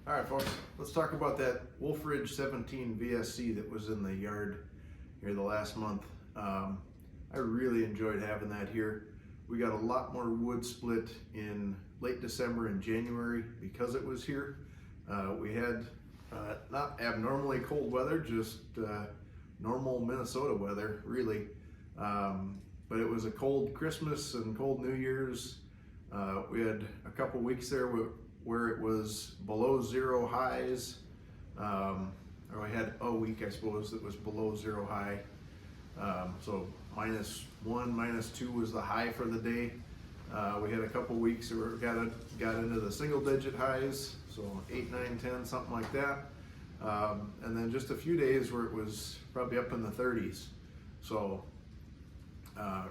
All right, folks, let's talk about that Wolfe 17 VSC that was in the yard here the last month. I really enjoyed having that here. We got a lot more wood split in late December and January because it was here. We had not abnormally cold weather, just normal Minnesota weather, really. But it was a cold Christmas and cold New Year's. We had a couple weeks there where it was below zero highs, or we had a week, I suppose, that was below zero high. So -1, -2 was the high for the day. We had a couple weeks where we got into the single digit highs, so 8, 9, 10, something like that. And then just a few days where it was probably up in the 30s. So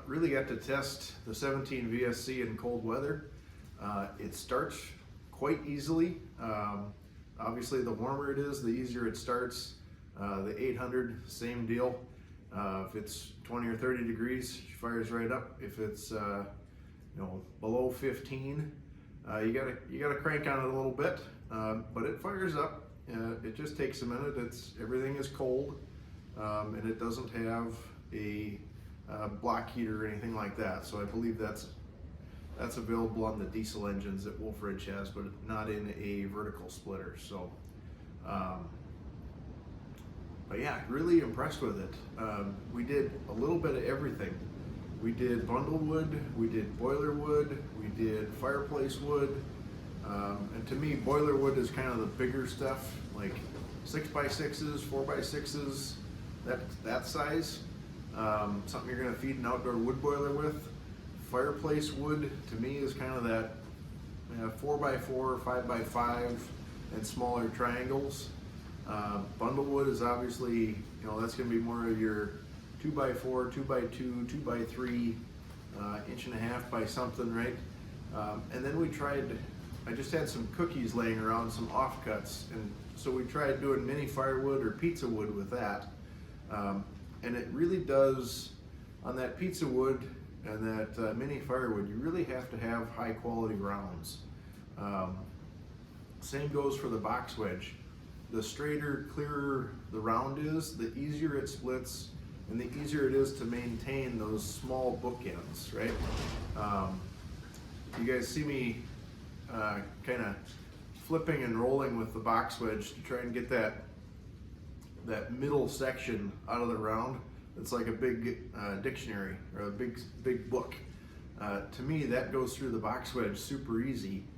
really got to test the 17 VSC in cold weather. It starts quite easily. Obviously, the warmer it is, the easier it starts. The 800, same deal. If it's 20 or 30 degrees, she fires right up. If it's below 15, you gotta crank on it a little bit, but it fires up. It just takes a minute. Everything is cold, and it doesn't have a block heater or anything like that. So I believe that's available on the diesel engines that Wolfe has, but not in a vertical splitter. So, but yeah, really impressed with it. We did a little bit of everything. We did bundle wood, we did boiler wood, we did fireplace wood, and to me, boiler wood is kind of the bigger stuff, like 6x6s, 4x6s, that size. Something you're going to feed an outdoor wood boiler with. Fireplace wood to me is kind of that 4x4, 5x5, and smaller triangles. Bundle wood is obviously, that's going to be more of your 2x4, 2x2, 2x3, 1.5" by something, right? And then I just had some cookies laying around, some offcuts, and so we tried doing mini firewood or pizza wood with that. And it really does, on that pizza wood and that mini firewood, you really have to have high quality rounds. Same goes for the box wedge. The straighter, clearer the round is, the easier it splits, and the easier it is to maintain those small bookends, right? You guys see me kind of flipping and rolling with the box wedge to try and get that middle section out of the round. It's like a big dictionary or a big book. To me, that goes through the box wedge super easy.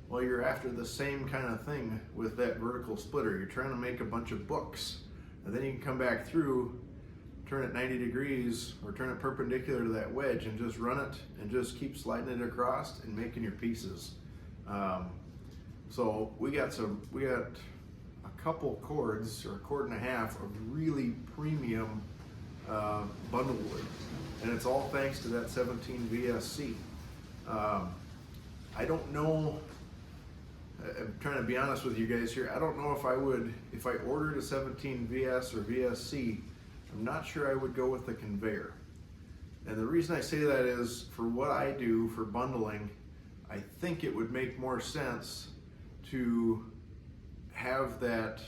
Well, you're after the same kind of thing with that vertical splitter. You're trying to make a bunch of books, and then you can come back through, turn it 90 degrees or turn it perpendicular to that wedge and just run it and just keep sliding it across and making your pieces. So we got a couple cords, or a cord and a half, of really premium bundle wood, and it's all thanks to that 17 VSC. I don't know, I'm trying to be honest with you guys here, I don't know if I ordered a 17 VS or VSC, I'm not sure I would go with the conveyor. And the reason I say that is, for what I do for bundling, I think it would make more sense to have that,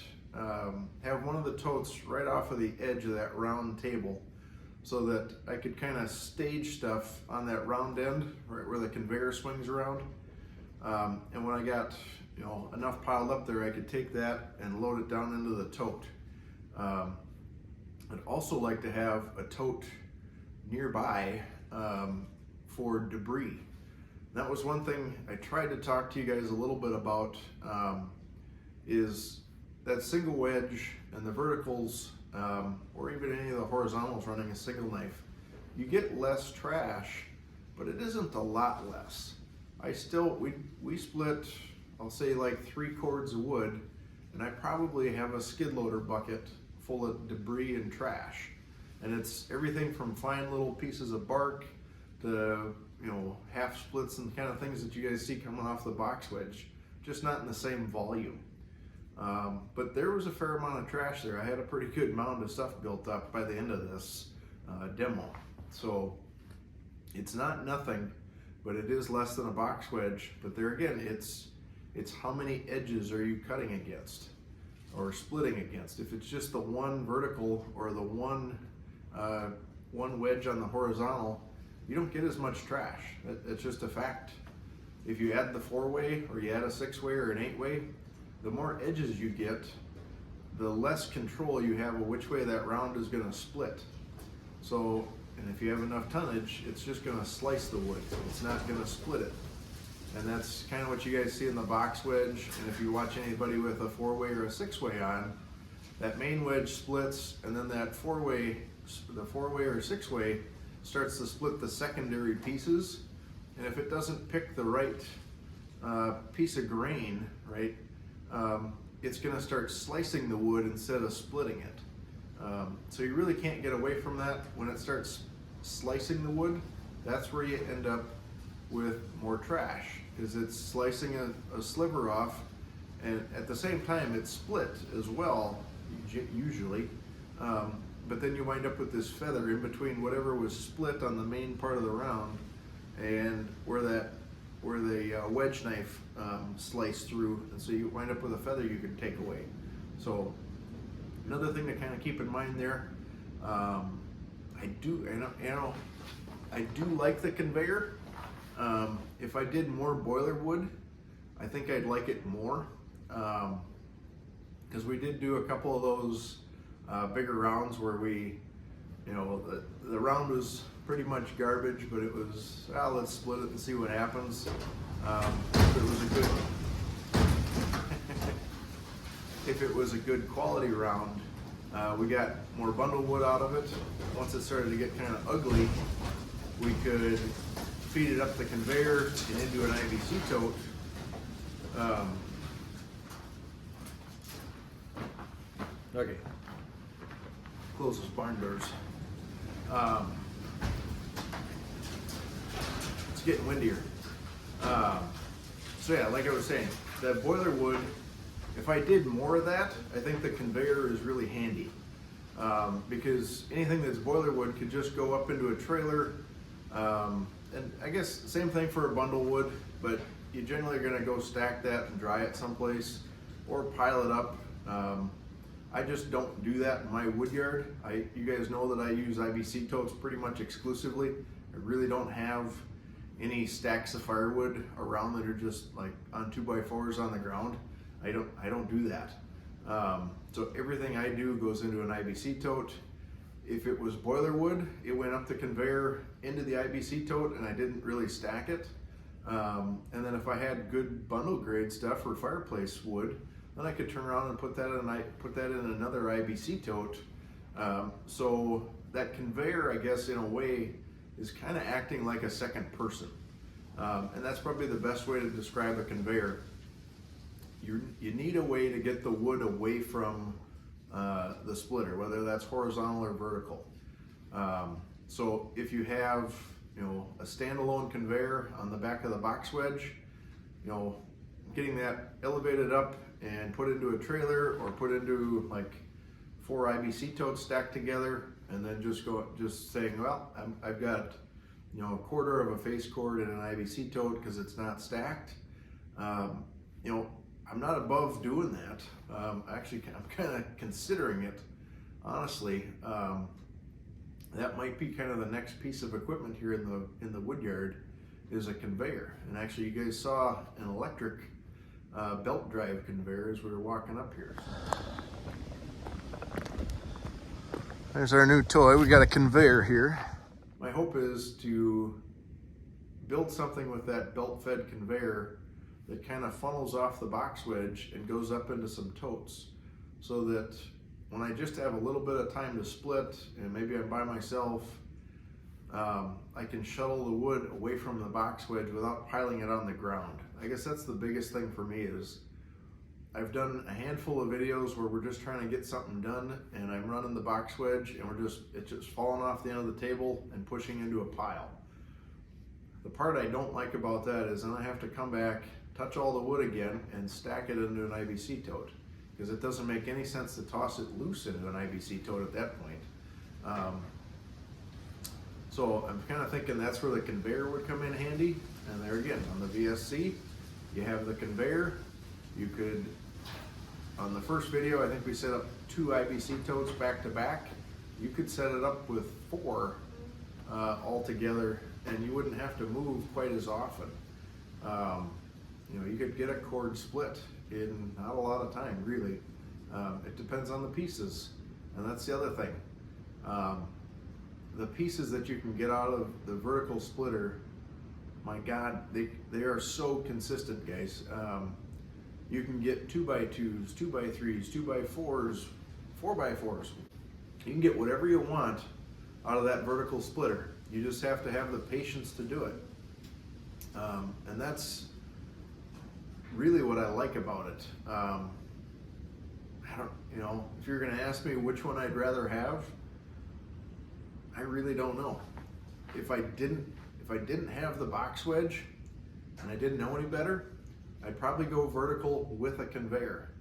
have one of the totes right off of the edge of that round table, so that I could kind of stage stuff on that round end, right where the conveyor swings around. And when I got enough piled up there, I could take that and load it down into the tote. I'd also like to have a tote nearby for debris. That was one thing I tried to talk to you guys a little bit about, is that single wedge and the verticals, or even any of the horizontals running a single knife. You get less trash, but it isn't a lot less. We split, I'll say, like 3 cords of wood, and I probably have a skid loader bucket full of debris and trash. And it's everything from fine little pieces of bark to half splits and kind of things that you guys see coming off the box wedge, just not in the same volume. But there was a fair amount of trash there. I had a pretty good mound of stuff built up by the end of this demo. So it's not nothing, but it is less than a box wedge. But there again, It's how many edges are you cutting against or splitting against. If it's just the one vertical or the one wedge on the horizontal, you don't get as much trash. It's just a fact. If you add the 4-way or you add a 6-way or an 8-way, the more edges you get, the less control you have of which way that round is going to split. So, and if you have enough tonnage, it's just going to slice the wood. It's not going to split it. And that's kind of what you guys see in the box wedge. And if you watch anybody with a 4-way or a 6-way on, that main wedge splits, and then that 4-way, the 4-way or 6-way starts to split the secondary pieces. And if it doesn't pick the right piece of grain, right, it's going to start slicing the wood instead of splitting it. So you really can't get away from that. When it starts slicing the wood, that's where you end up with more trash, because it's slicing a sliver off, and at the same time it's split as well, usually. But then you wind up with this feather in between whatever was split on the main part of the round and where the wedge knife sliced through, and so you wind up with a feather you can take away. So another thing to kind of keep in mind there, I do like the conveyor. If I did more boiler wood, I think I'd like it more, because we did do a couple of those bigger rounds where we, the round was pretty much garbage, but it was, let's split it and see what happens. If it was a good quality round, we got more bundle wood out of it. Once it started to get kind of ugly, we could feed it up the conveyor and into an IBC tote. Okay, close those barn doors. It's getting windier. So yeah, like I was saying, that boiler wood, if I did more of that, I think the conveyor is really handy, because anything that's boiler wood could just go up into a trailer. And I guess same thing for a bundle wood, but you generally are going to go stack that and dry it someplace or pile it up. I just don't do that in my wood yard. You guys know that I use IBC totes pretty much exclusively. I really don't have any stacks of firewood around that are just like on 2x4s on the ground. I don't do that. So everything I do goes into an IBC tote. If it was boiler wood, it went up the conveyor into the IBC tote, and I didn't really stack it. And then if I had good bundle grade stuff for fireplace wood, then I could turn around and put that in another IBC tote. So that conveyor, I guess, in a way, is kind of acting like a second person. And that's probably the best way to describe a conveyor. You need a way to get the wood away from the splitter, whether that's horizontal or vertical. So if you have, a standalone conveyor on the back of the box wedge, getting that elevated up and put into a trailer or put into like 4 IBC totes stacked together, and then just saying, well, I've got, a quarter of a face cord in an IBC tote because it's not stacked. I'm not above doing that. Actually, I'm kind of considering it, honestly. That might be kind of the next piece of equipment here in the wood yard, is a conveyor. And actually, you guys saw an electric belt drive conveyor as we were walking up here. There's our new toy. We got a conveyor here. My hope is to build something with that belt-fed conveyor that kind of funnels off the box wedge and goes up into some totes, so that when I just have a little bit of time to split, and maybe I'm by myself, I can shuttle the wood away from the box wedge without piling it on the ground. I guess that's the biggest thing for me. Is I've done a handful of videos where we're just trying to get something done, and I'm running the box wedge and it's just falling off the end of the table and pushing into a pile. The part I don't like about that is then I have to come back, touch all the wood again, and stack it into an IBC tote, because it doesn't make any sense to toss it loose into an IBC tote at that point. So I'm kind of thinking that's where the conveyor would come in handy. And there again, on the VSC, You have the conveyor. You could, on the first video, I think we set up 2 IBC totes back to back. You could set it up with 4 all together, and you wouldn't have to move quite as often. You know, you could get a cord split in not a lot of time, really. It depends on the pieces, and that's the other thing. The pieces that you can get out of the vertical splitter, my God, they are so consistent, guys. You can get 2x2s, 2x3s, 2x4s, 4x4s. You can get whatever you want out of that vertical splitter. You just have to have the patience to do it. And that's really what I like about it. I don't, you know, if you're gonna ask me which one I'd rather have, I really don't know. If I didn't have the box wedge and I didn't know any better, I'd probably go vertical with a conveyor,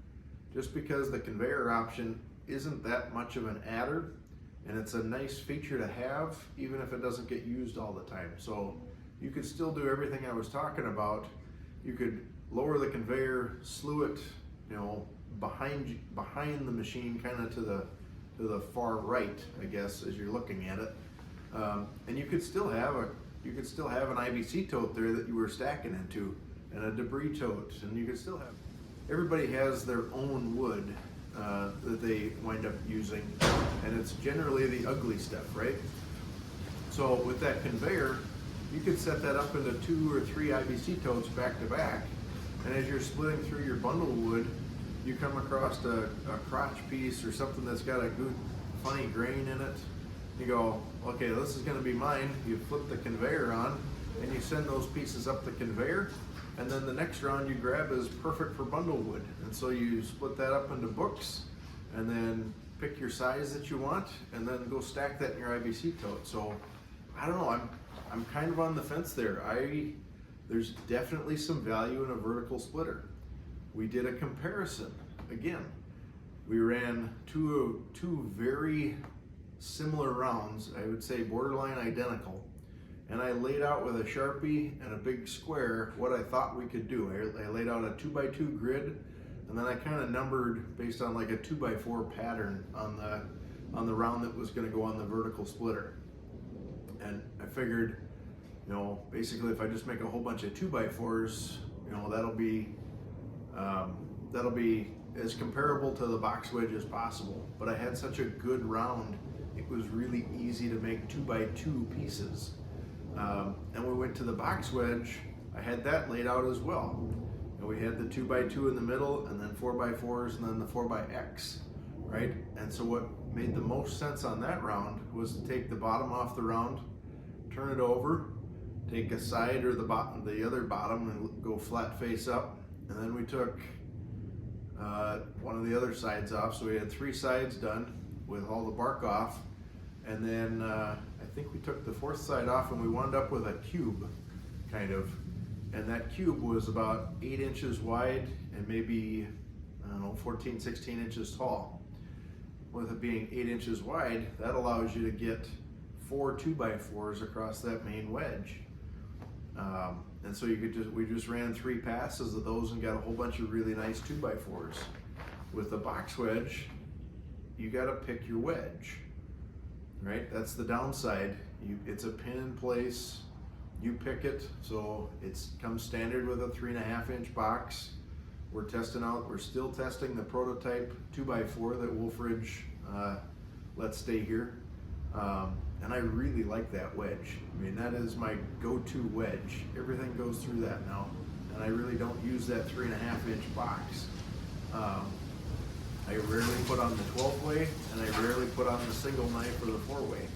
just because the conveyor option isn't that much of an adder, and it's a nice feature to have even if it doesn't get used all the time. So you could still do everything I was talking about. You could lower the conveyor, slew it, you know, behind the machine, kind of to the far right, I guess, as you're looking at it, and you could still have an IBC tote there that you were stacking into, and a debris tote, and you could still have. Everybody has their own wood that they wind up using, and it's generally the ugly stuff, right? So with that conveyor, you could set that up into 2 or 3 IBC totes back to back, and as you're splitting through your bundle wood, you come across a crotch piece or something that's got a good funny grain in it. You go, okay, this is gonna be mine. You flip the conveyor on and you send those pieces up the conveyor, and then the next round you grab is perfect for bundle wood. And so you split that up into books and then pick your size that you want and then go stack that in your IBC tote. So I don't know, I'm kind of on the fence there. There's definitely some value in a vertical splitter. We did a comparison. Again, we ran two very similar rounds, I would say borderline identical, and I laid out with a Sharpie and a big square what I thought we could do. I laid out a 2x2 grid, and then I kind of numbered based on like a 2x4 pattern on the round that was going to go on the vertical splitter. And I figured, you know, basically if I just make a whole bunch of 2x4s, you know, that'll be as comparable to the box wedge as possible. But I had such a good round, it was really easy to make 2x2 pieces. And we went to the box wedge, I had that laid out as well. And we had the 2x2 in the middle, and then 4x4s, and then the 4x, right? And so what made the most sense on that round was to take the bottom off the round, turn it over, take a side or the other bottom and go flat face up. And then we took one of the other sides off, so we had 3 sides done with all the bark off. And then I think we took the 4th side off, and we wound up with a cube, kind of. And that cube was about 8 inches wide and maybe, I don't know, 14, 16 inches tall. With it being 8 inches wide, that allows you to get 4 2x4s across that main wedge. And so we just ran 3 passes of those and got a whole bunch of really nice 2x4s. With the box wedge, you got to pick your wedge, right? That's the downside. It's a pin in place. You pick it, so it comes standard with a 3.5 inch box. We're still testing the prototype 2x4 that Wolfe let stay here. And I really like that wedge. I mean, that is my go-to wedge. Everything goes through that now, and I really don't use that 3.5 inch box. I rarely put on the 12-way, and I rarely put on the single knife or the 4-way,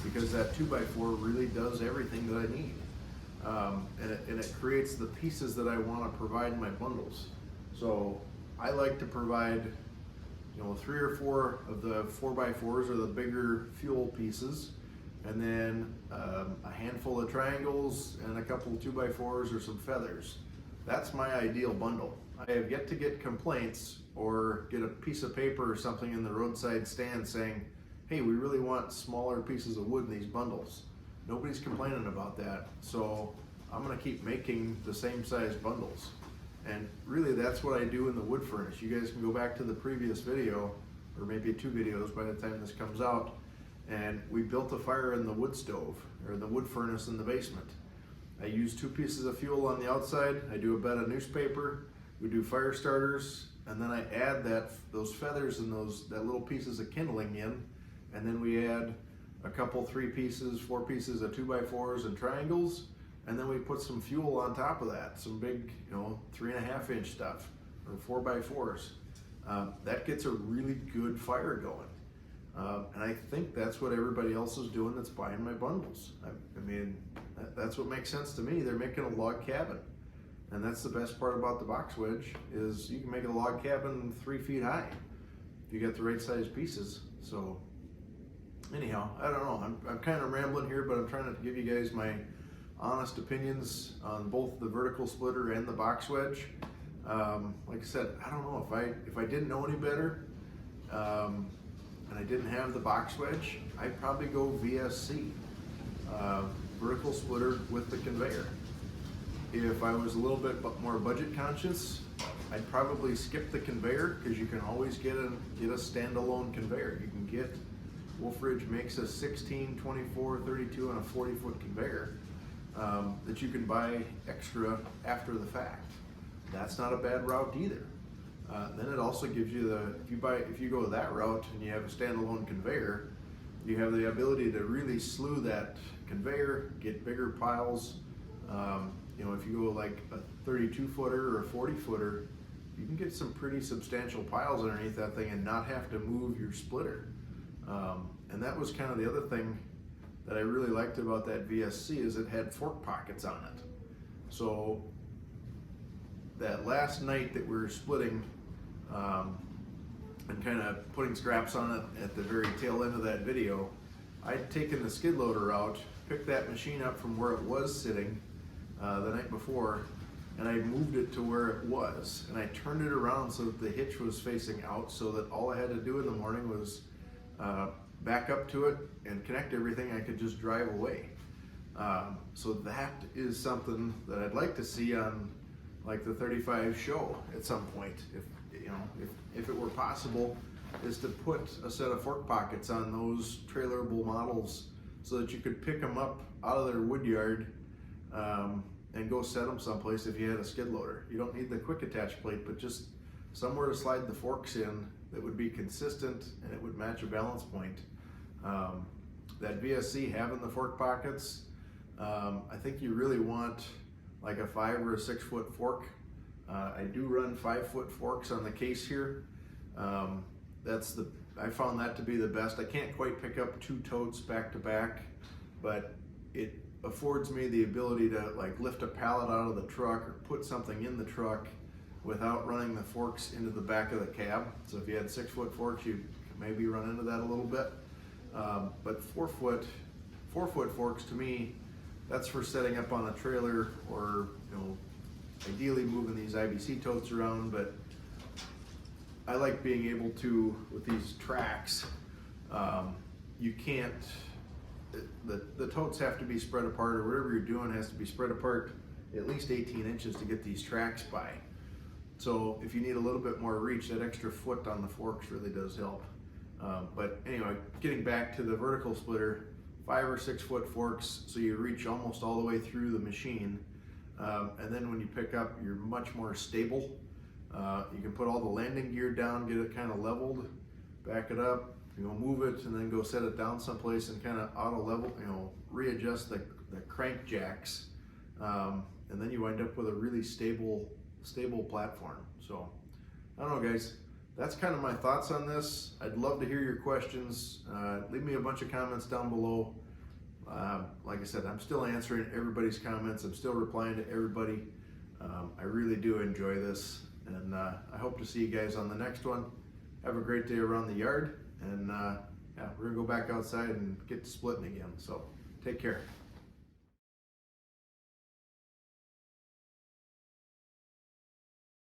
because that 2x4 really does everything that I need. And it creates the pieces that I want to provide in my bundles. So I like to provide, you know, 3 or 4 of the 4x4s or the bigger fuel pieces, and then a handful of triangles and a couple 2x4s or some feathers. That's my ideal bundle. I have yet to get complaints or get a piece of paper or something in the roadside stand saying, hey, we really want smaller pieces of wood in these bundles. Nobody's complaining about that, so I'm gonna keep making the same size bundles. And really that's what I do in the wood furnace. You guys can go back to the previous video, or maybe 2 videos by the time this comes out, and we built a fire in the wood stove, or the wood furnace in the basement. I use 2 pieces of fuel on the outside, I do a bed of newspaper, we do fire starters, and then I add those feathers and that little pieces of kindling in, and then we add a couple 3 pieces, 4 pieces of 2x4s and triangles, and then we put some fuel on top of that, some big, 3.5 inch stuff, or 4x4s. That gets a really good fire going. And I think that's what everybody else is doing that's buying my bundles. I mean, that's what makes sense to me. They're making a log cabin. And that's the best part about the box wedge, is you can make a log cabin 3 feet high if you get the right size pieces. So anyhow, I don't know, I'm kind of rambling here, but I'm trying to give you guys my honest opinions on both the vertical splitter and the box wedge. Like I said, I don't know, if I didn't know any better, and I didn't have the box wedge, I'd probably go VSC, vertical splitter with the conveyor. If I was a little bit more budget conscious, I'd probably skip the conveyor, because you can always get a standalone conveyor. You can get, Wolfe makes a 16, 24, 32, and a 40-foot conveyor that you can buy extra after the fact. That's not a bad route either. Then it also gives you if you go that route and you have a standalone conveyor, you have the ability to really slew that conveyor, get bigger piles. If you go like a 32 footer or a 40 footer, you can get some pretty substantial piles underneath that thing and not have to move your splitter. And that was kind of the other thing that I really liked about that VSC, is it had fork pockets on it. So that last night that we were splitting and kind of putting scraps on it at the very tail end of that video, I'd taken the skid loader out, picked that machine up from where it was sitting the night before, and I moved it to where it was, and I turned it around so that the hitch was facing out, so that all I had to do in the morning was back up to it and connect everything. I could just drive away. So that is something that I'd like to see on like the 35 show at some point, if it were possible, is to put a set of fork pockets on those trailerable models so that you could pick them up out of their wood yard and go set them someplace if you had a skid loader. You don't need the quick attach plate, but just somewhere to slide the forks in that would be consistent and it would match a balance point. That VSC having the fork pockets, I think you really want like a 5 or a 6 foot fork. I do run 5 foot forks on the case here. I found that to be the best. I can't quite pick up 2 totes back to back, but it affords me the ability to like lift a pallet out of the truck or put something in the truck without running the forks into the back of the cab. So if you had 6 foot forks, you maybe run into that a little bit. But 4 foot forks, to me, that's for setting up on a trailer, or ideally moving these IBC totes around. But I like being able to, with these tracks, you can't, the totes have to be spread apart, or whatever you're doing has to be spread apart at least 18 inches to get these tracks by. So if you need a little bit more reach, that extra foot on the forks really does help. But anyway, getting back to the vertical splitter, 5 or 6 foot forks, so you reach almost all the way through the machine. And then when you pick up, you're much more stable. You can put all the landing gear down, get it kind of leveled, back it up, move it, and then go set it down someplace and kind of auto level, readjust the crank jacks. And then you wind up with a really stable platform. So I don't know, guys, that's kind of my thoughts on this. I'd love to hear your questions. Leave me a bunch of comments down below. Like I said, I'm still answering everybody's comments. I'm still replying to everybody. I really do enjoy this, and I hope to see you guys on the next one. Have a great day around the yard, and yeah, we're gonna go back outside and get to splitting again. So take care.